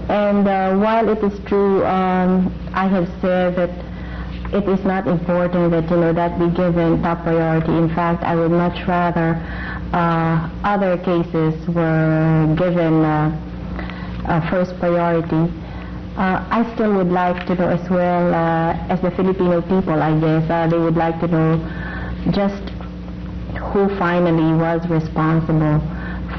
And while it is true, I have said that it is not important that that be given top priority. In fact, I would much rather other cases were given first priority. I still would like to know as well as the Filipino people, I guess, they would like to know just who finally was responsible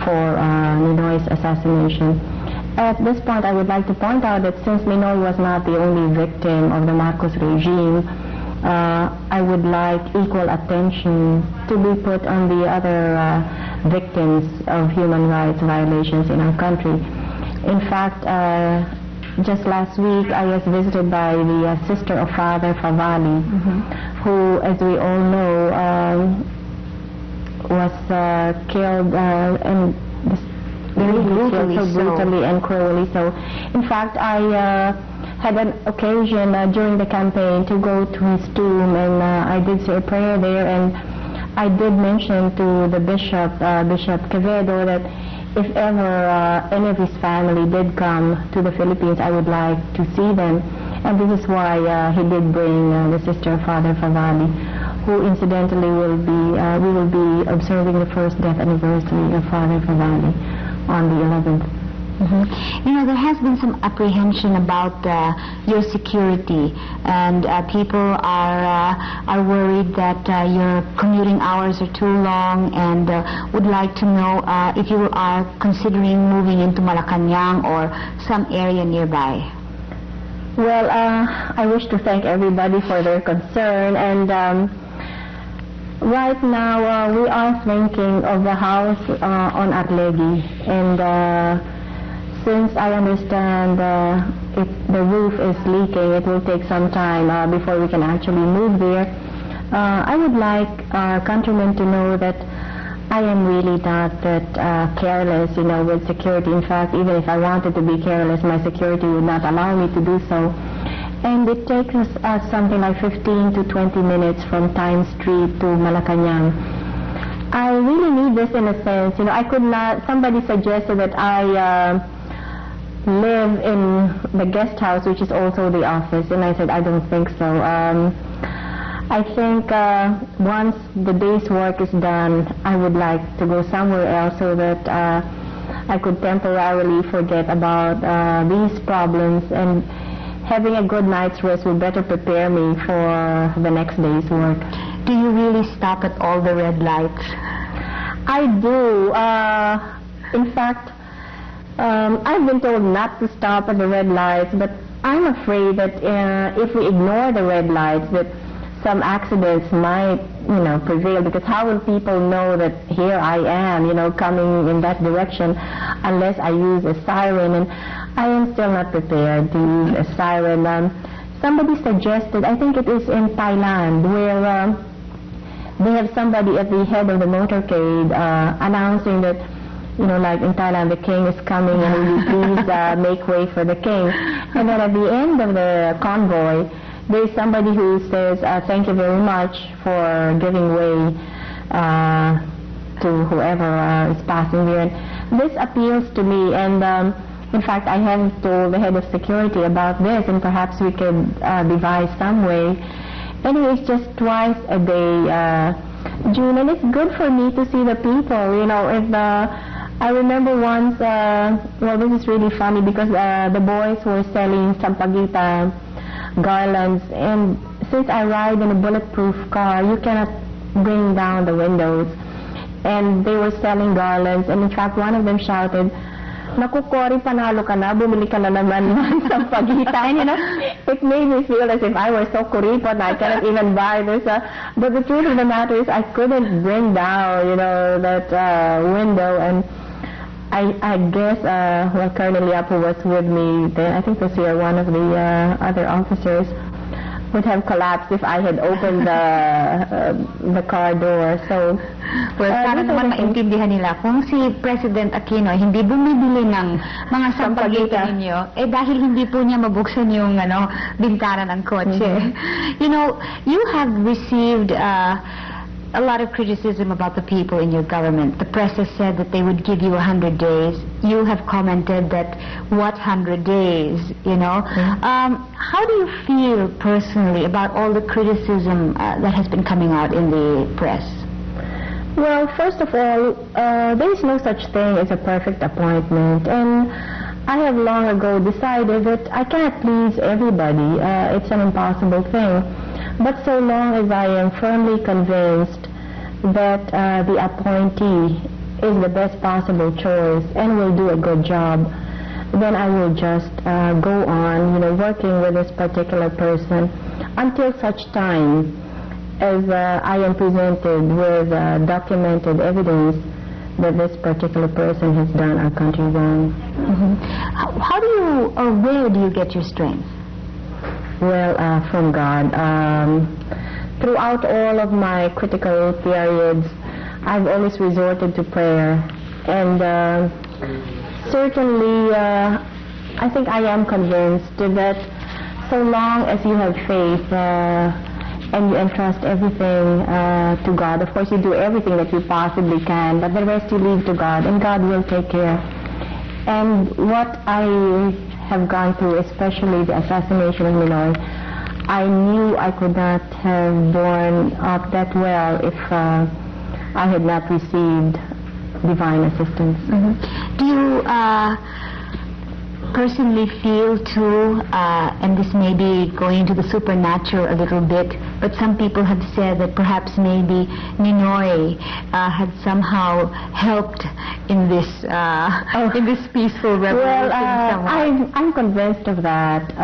for Ninoy's assassination. At this point, I would like to point out that since Ninoy was not the only victim of the Marcos regime, I would like equal attention to be put on the other victims of human rights violations in our country. In fact, just last week, I was visited by the sister of Father Favali, who, as we all know, was killed and very brutally and cruelly. So, in fact, I had an occasion during the campaign to go to his tomb, and I did say a prayer there, and I did mention to the bishop, Bishop Quevedo, that if ever any of his family did come to the Philippines, I would like to see them. And this is why he did bring the sister of Father Favali, who incidentally we will be observing the first death anniversary of Father Favali on the 11th. There has been some apprehension about your security, and people are worried that your commuting hours are too long, and would like to know if you are considering moving into Malacanang or some area nearby. Well, I wish to thank everybody for their concern, and right now we are thinking of the house on Arlegui, and since I understand if the roof is leaking, it will take some time before we can actually move there. I would like our countrymen to know that I am really not that careless, with security. In fact, even if I wanted to be careless, my security would not allow me to do so. And it takes us something like 15 to 20 minutes from Times Street to Malacanang. I really need this in a sense. I could not, somebody suggested that I live in the guest house, which is also the office, and I said I don't think so. I think once the day's work is done, I would like to go somewhere else so that I could temporarily forget about these problems, and having a good night's rest will better prepare me for the next day's work. Do you really stop at all the red lights? I do. In fact, I've been told not to stop at the red lights, but I'm afraid that if we ignore the red lights, that some accidents might, prevail, because how will people know that here I am, coming in that direction, unless I use a siren? And I am still not prepared to use a siren. Somebody suggested, I think it is in Thailand, where they have somebody at the head of the motorcade announcing that, like in Thailand, the king is coming, and will you please make way for the king? And then at the end of the convoy, there's somebody who says, thank you very much for giving way to whoever is passing here. And this appeals to me, and in fact, I have told the head of security about this, and perhaps we could devise some way. Anyway, it's just twice a day, June, and it's good for me to see the people. If I remember once, well, this is really funny, because the boys were selling sampaguita garlands, and since I ride in a bulletproof car, you cannot bring down the windows, and they were selling garlands, and in fact one of them shouted, "Naku, Cory, panalo ka na, bumili ka na naman ng sampaguita." And it made me feel as if I were so kuripot, I cannot even buy this. But the truth of the matter is I couldn't bring down, that window, and I guess, well, Colonel Yap, who was with me then, I think was here, one of the other officers, would have collapsed if I had opened the car door. So, well, para naman maintindihan nila, kung si President Aquino hindi bumibili ng mga sampaguita ninyo, dahil hindi po niya mabuksan yung bintana ng kotse. You have received a lot of criticism about the people in your government. The press has said that they would give you 100 days. You have commented that what 100 days, you know. How do you feel personally about all the criticism that has been coming out in the press? Well, first of all, there is no such thing as a perfect appointment, and I have long ago decided that I cannot please everybody. It's an impossible thing. But so long as I am firmly convinced that the appointee is the best possible choice and will do a good job, then I will just go on, you know, working with this particular person until such time as I am presented with documented evidence that this particular person has done our country wrong. How do you, or where do you get your strength? Well, from God. Throughout all of my critical periods, I've always resorted to prayer. And certainly, I think I am convinced that so long as you have faith and you entrust everything to God, of course you do everything that you possibly can, but the rest you leave to God, and God will take care. And what I have gone through, especially the assassination of Ninoy, I knew I could not have borne up that well if I had not received divine assistance. Do you personally feel too, and this may be going into the supernatural a little bit, but some people have said that perhaps maybe Ninoy had somehow helped in this peaceful revolution? Well, I'm convinced of that.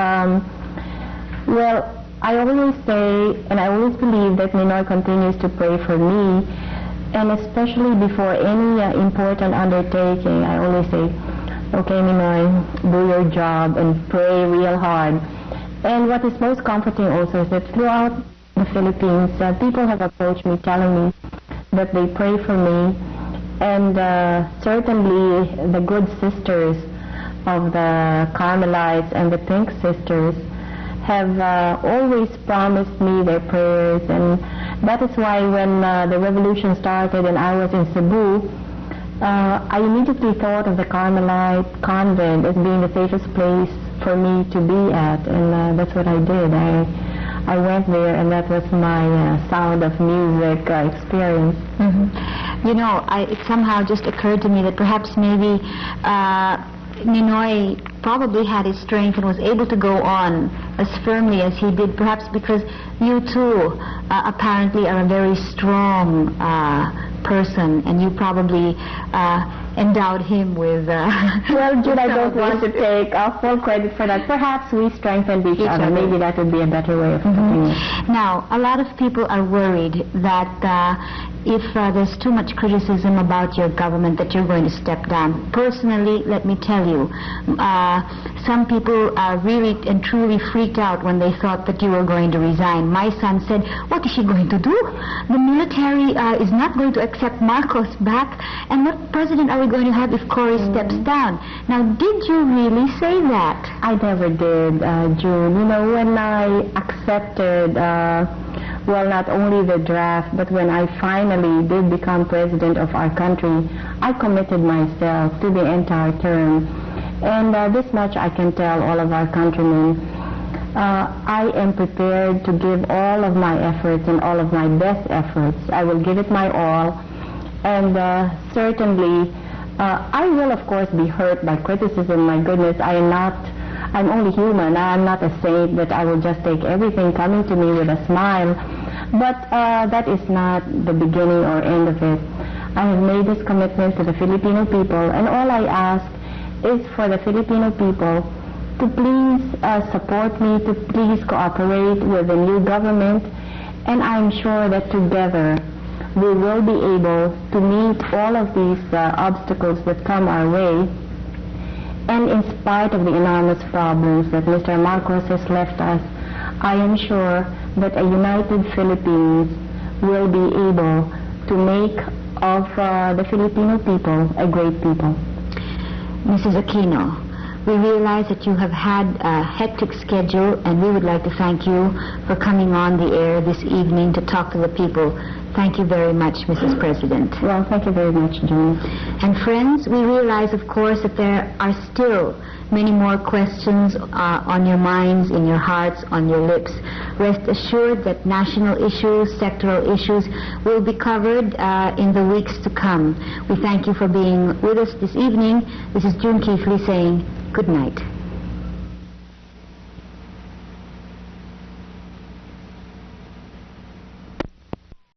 Well, I always say, and I always believe that Ninoy continues to pray for me, and especially before any important undertaking, I always say, okay, Ninoy, do your job and pray real hard. And what is most comforting also is that throughout the Philippines, people have approached me telling me that they pray for me, and certainly the good sisters of the Carmelites and the Pink Sisters have always promised me their prayers, and that is why when the revolution started and I was in Cebu, I immediately thought of the Carmelite convent as being the safest place for me to be at, and that's what I did. I went there, and that was my Sound of Music experience. You know, it somehow just occurred to me that perhaps maybe Ninoy probably had his strength and was able to go on as firmly as he did, perhaps because you too apparently are a very strong person, and you probably endowed him with... Well, Jude, I don't want to take full credit for that. Perhaps we strengthened each other. Maybe that would be a better way of putting it. Now, a lot of people are worried that if there's too much criticism about your government, that you're going to step down. Personally, let me tell you, some people are really and truly freaked out when they thought that you were going to resign. My son said, what is she going to do? The military is not going to accept Marcos back, and what president are we going to have if Cory steps down? Now, did you really say that? I never did, June. You know, when I accepted, well, not only the draft, but when I finally did become president of our country, I committed myself to the entire term. And this much I can tell all of our countrymen. I am prepared to give all of my efforts and all of my best efforts. I will give it my all. And certainly, I will, of course, be hurt by criticism. My goodness, I'm only human. I'm not a saint that I will just take everything coming to me with a smile. But that is not the beginning or end of it. I have made this commitment to the Filipino people, and all I ask is for the Filipino people to please support me, to please cooperate with the new government, and I'm sure that together we will be able to meet all of these obstacles that come our way. And in spite of the enormous problems that Mr. Marcos has left us, I am sure that a united Philippines will be able to make of the Filipino people a great people. Mrs. Aquino, We realize that you have had a hectic schedule, and we would like to thank you for coming on the air this evening to talk to the people. Thank you very much, Mrs. President. Well, thank you very much, Joan. And friends, we realize, of course, that there are still many more questions on your minds, in your hearts, on your lips. Rest assured that national issues, sectoral issues will be covered in the weeks to come. We thank you for being with us this evening. This is June Keithley saying good night.